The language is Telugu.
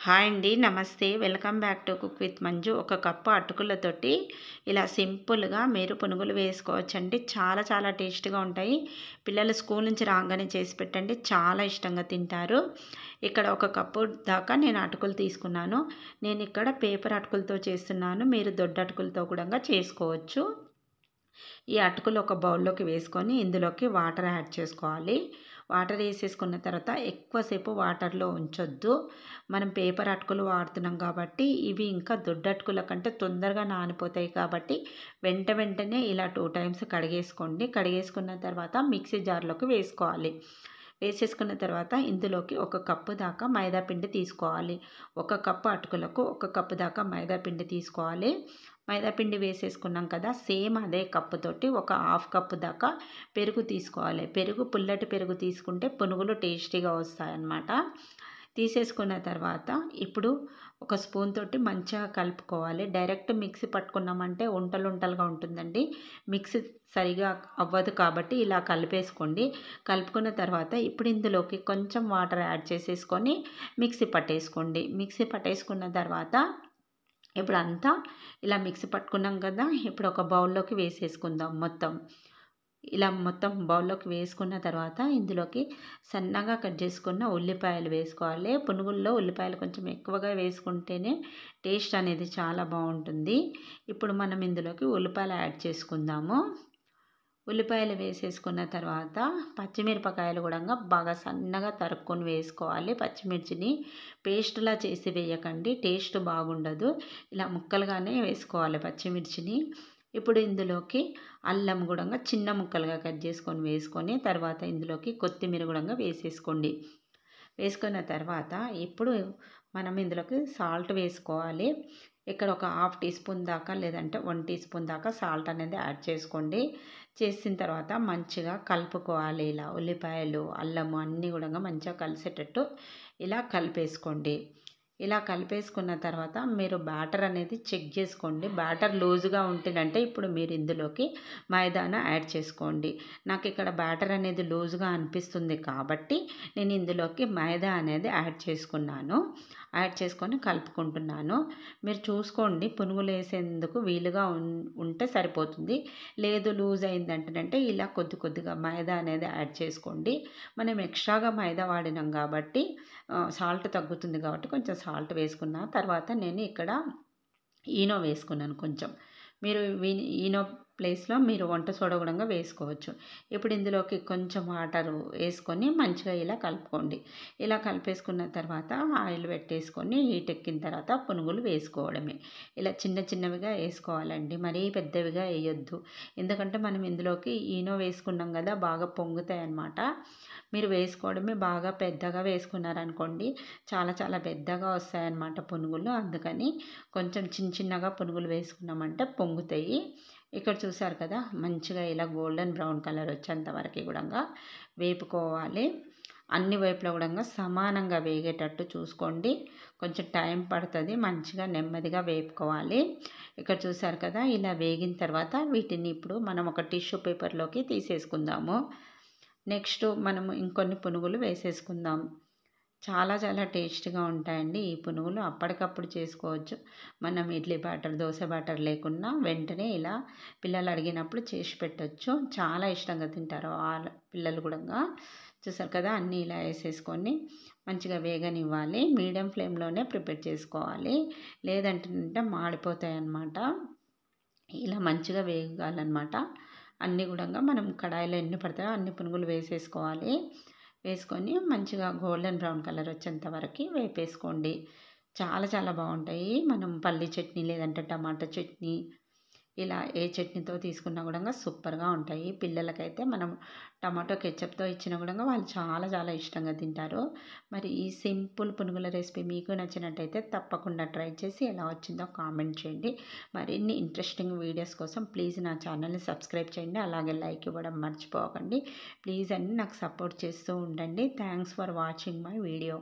హాయ్ అండి, నమస్తే. Welcome back to cook with Manju. ఒక కప్పు అటుకులతోటి ఇలా సింపుల్గా మీరు పునుగులు వేసుకోవచ్చండి. చాలా చాలా టేస్ట్గా ఉంటాయి. పిల్లలు స్కూల్ నుంచి రాగానే చేసి పెట్టండి, చాలా ఇష్టంగా తింటారు. ఇక్కడ ఒక కప్పు దాకా నేను అటుకులు తీసుకున్నాను. నేను ఇక్కడ పేపర్ అటుకులతో చేస్తున్నాను, మీరు దొడ్డ అటుకులతో కూడా చేసుకోవచ్చు. ఈ అటుకులు ఒక బౌల్లోకి వేసుకొని ఇందులోకి వాటర్ యాడ్ చేసుకోవాలి. వాటర్ వేసేసుకున్న తర్వాత ఎక్కువసేపు వాటర్లో ఉంచొద్దు. మనం పేపర్ అటుకులు వాడుతున్నాం కాబట్టి ఇవి ఇంకా దొడ్డ అటుకుల కంటే తొందరగా నానిపోతాయి కాబట్టి వెంటనే ఇలా 2 టైమ్స్ కడిగేసుకోండి. కడిగేసుకున్న తర్వాత మిక్సీ జార్లోకి వేసుకోవాలి. వేసేసుకున్న తర్వాత ఇందులోకి 1 కప్పు దాకా మైదా పిండి తీసుకోవాలి. 1 కప్పు అటుకులకు 1 కప్పు దాకా మైదా పిండి తీసుకోవాలి. మైదా పిండి వేసేసుకున్నాం కదా, సేమ్ అదే కప్పుతోటి 1/2 కప్పు దాకా పెరుగు తీసుకోవాలి. పుల్లటి పెరుగు తీసుకుంటే పునుగులు టేస్టీగా వస్తాయన్నమాట. తీసేసుకున్న తర్వాత ఇప్పుడు ఒక స్పూన్ తోటి మంచిగా కలుపుకోవాలి. డైరెక్ట్ మిక్సీ పట్టుకున్నామంటే ఉంటలుగా ఉంటుందండి. మిక్సీ సరిగా అవ్వదు కాబట్టి ఇలా కలిపేసుకోండి. కలుపుకున్న తర్వాత ఇప్పుడు ఇందులోకి కొంచెం వాటర్ యాడ్ చేసేసుకొని మిక్సీ పట్టేసుకోండి. మిక్సీ పట్టేసుకున్న తర్వాత ఇప్పుడు అంతా ఇలా మిక్సీ పట్టుకున్నాం కదా, ఇప్పుడు ఒక బౌల్లోకి వేసేసుకుందాం మొత్తం. ఇలా మొత్తం బౌల్లోకి వేసుకున్న తర్వాత ఇందులోకి సన్నగా కట్ చేసుకున్న ఉల్లిపాయలు వేసుకోవాలి. పునుగుల్లో ఉల్లిపాయలు కొంచెం ఎక్కువగా వేసుకుంటేనే టేస్ట్ అనేది చాలా బాగుంటుంది. ఇప్పుడు మనం ఇందులోకి ఉల్లిపాయలు యాడ్ చేసుకుందాము. ఉల్లిపాయలు వేసేసుకున్న తర్వాత పచ్చిమిరపకాయలు కూడా బాగా సన్నగా తరుక్కొని వేసుకోవాలి. పచ్చిమిర్చిని పేస్ట్లా చేసి వేయకండి, టేస్ట్ బాగుండదు. ఇలా ముక్కలుగానే వేసుకోవాలి పచ్చిమిర్చిని. ఇప్పుడు ఇందులోకి అల్లం కూడా చిన్న ముక్కలుగా కట్ చేసుకొని వేసుకొని తర్వాత ఇందులోకి కొత్తిమీర కూడా వేసేసుకోండి. వేసుకున్న తర్వాత ఇప్పుడు మనం ఇందులోకి సాల్ట్ వేసుకోవాలి. ఇక్కడ ఒక 1/2 టీ స్పూన్ దాకా లేదంటే 1 టీ స్పూన్ దాకా సాల్ట్ అనేది యాడ్ చేసుకోండి. చేసిన తర్వాత మంచిగా కలుపుకోవాలి. ఇలా ఉల్లిపాయలు అల్లము అన్నీ కూడా మంచిగా కలిసేటట్టు ఇలా కలిపేసుకోండి. ఇలా కలిపేసుకున్న తర్వాత మీరు బ్యాటర్ అనేది చెక్ చేసుకోండి. బ్యాటర్ లూజ్గా ఉంటేనంటే ఇప్పుడు మీరు ఇందులోకి మైదాను యాడ్ చేసుకోండి. నాకు ఇక్కడ బ్యాటర్ అనేది లూజ్గా అనిపిస్తుంది కాబట్టి నేను ఇందులోకి మైదా అనేది యాడ్ చేసుకున్నాను. యాడ్ చేసుకొని కలుపుకుంటున్నాను. మీరు చూసుకోండి, పునుగులు వేసేందుకు వీలుగా ఉంటే సరిపోతుంది. లేదు లూజ్ అయిందంటేనంటే ఇలా కొద్దిగా మైదా అనేది యాడ్ చేసుకోండి. మనం ఎక్స్ట్రాగా మైదా వాడినాం కాబట్టి సాల్ట్ తగ్గుతుంది కాబట్టి కొంచెం సాల్ట్ వేసుకున్న తర్వాత నేను ఇక్కడ ఈనో వేసుకున్నాను కొంచెం. మీరు ఈనో ప్లేస్లో మీరు వంట సోడా కూడా వేసుకోవచ్చు. ఇప్పుడు ఇందులోకి కొంచెం వాటర్ వేసుకొని మంచిగా ఇలా కలుపుకోండి. ఇలా కలిపేసుకున్న తర్వాత ఆయిల్ పెట్టేసుకొని హీట్ ఎక్కిన తర్వాత పునుగులు వేసుకోవడమే. ఇలా చిన్నవిగా వేసుకోవాలండి, మరీ పెద్దవిగా వేయొద్దు. ఎందుకంటే మనం ఇందులోకి ఈనో వేసుకున్నాం కదా, బాగా పొంగుతాయి అన్నమాట. మీరు వేసుకోవడమే. బాగా పెద్దగా వేసుకున్నారనుకోండి చాలా పెద్దగా వస్తాయన్నమాట పునుగులు. అందుకని కొంచెం చిన్నగా పునుగులు వేసుకున్నామంటే పొంగుతాయి. ఇక్కడ చూసారు కదా, మంచిగా ఇలా గోల్డెన్ బ్రౌన్ కలర్ వచ్చేంత వరకు కూడా వేపుకోవాలి. అన్ని వైపులా కూడా సమానంగా వేగేటట్టు చూసుకోండి. కొంచెం టైం పడుతుంది, మంచిగా నెమ్మదిగా వేపుకోవాలి. ఇక్కడ చూసారు కదా, ఇలా వేగిన తర్వాత వీటిని ఇప్పుడు మనం ఒక టిష్యూ పేపర్లోకి తీసేసుకుందాము. నెక్స్ట్ మనము ఇంకొన్ని పునుగులు వేసేసుకుందాం. చాలా టేస్ట్గా ఉంటాయండి ఈ పునుగులు. అప్పటికప్పుడు చేసుకోవచ్చు. మనం ఇడ్లీ బ్యాటర్ దోశ బ్యాటర్ లేకున్నా వెంటనే ఇలా పిల్లలు అడిగినప్పుడు చేసి పెట్టచ్చు. చాలా ఇష్టంగా తింటారు వాళ్ళ పిల్లలు కూడా. చూసారు కదా, అన్నీ ఇలా వేసేసుకొని మంచిగా వేగనివ్వాలి. మీడియం ఫ్లేమ్లోనే ప్రిపేర్ చేసుకోవాలి, లేదంటే మాడిపోతాయి అన్నమాట. ఇలా మంచిగా వేగాలన్నమాట. అన్నీ కూడా మనం కడాయిలో ఎన్ని పడతాయో అన్ని పునుగులు వేసేసుకోవాలి. వేసుకొని మంచిగా గోల్డెన్ బ్రౌన్ కలర్ వచ్చేంత వరకు వేపేసుకోండి. చాలా బాగుంటాయి. మనం పల్లీ చట్నీ లేదంటే టమాటా చట్నీ ఇలా ఏ చట్నీతో తీసుకున్నా కూడా సూపర్గా ఉంటాయి. పిల్లలకైతే మనం టమాటో కెచప్తో ఇచ్చినా కూడా వాళ్ళు చాలా ఇష్టంగా తింటారు. మరి ఈ సింపుల్ పునుగుల రెసిపీ మీకు నచ్చినట్టయితే తప్పకుండా ట్రై చేసి ఎలా వచ్చిందో కామెంట్ చేయండి. మరిన్ని ఇంట్రెస్టింగ్ వీడియోస్ కోసం ప్లీజ్ నా ఛానల్ని సబ్స్క్రైబ్ చేయండి. అలాగే లైక్ ఇవ్వడం మర్చిపోకండి. ప్లీజ్ అండి, నాకు సపోర్ట్ చేస్తూ ఉండండి. Thanks for watching my video.